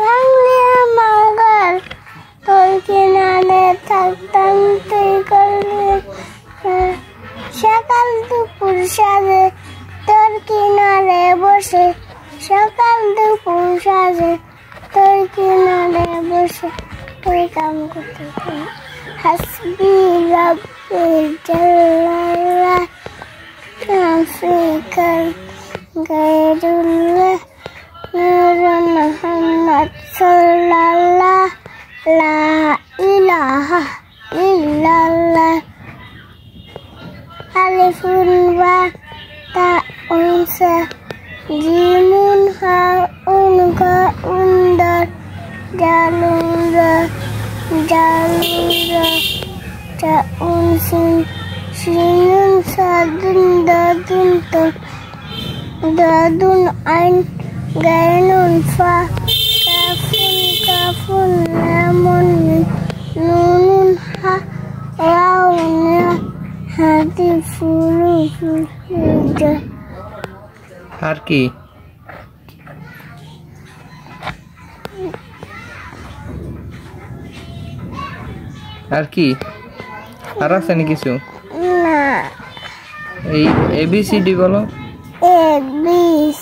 ভাঙলি আমার ঘর, তোর কিনারে থাকতাম তুই করলি সকাল দুপুর সাজে, তোর কিনারে বসে সকাল দুপুর সাজে, তোর কিনারে বসে তুই কাম করতে হাসবি রাব্বি জাল্লাল্লাহ নাফিকাল গায়রুল্লাহ নূর মুহাম্মদ সাল্লাল্লাহ লা ইলাহা ইল্লাল্লাহ alifun wa ta'un sa jimun ha'un ga'un dal jalura jalura ta'un sin sinun sadun dadun tul dadun ain gainun fa kafun kafun lamun nunun ha waun ya হাতি ফুলু ফুলে আর কি আর কি আর আছে নাকি কিছু না এই এবিসিডি বলো A B C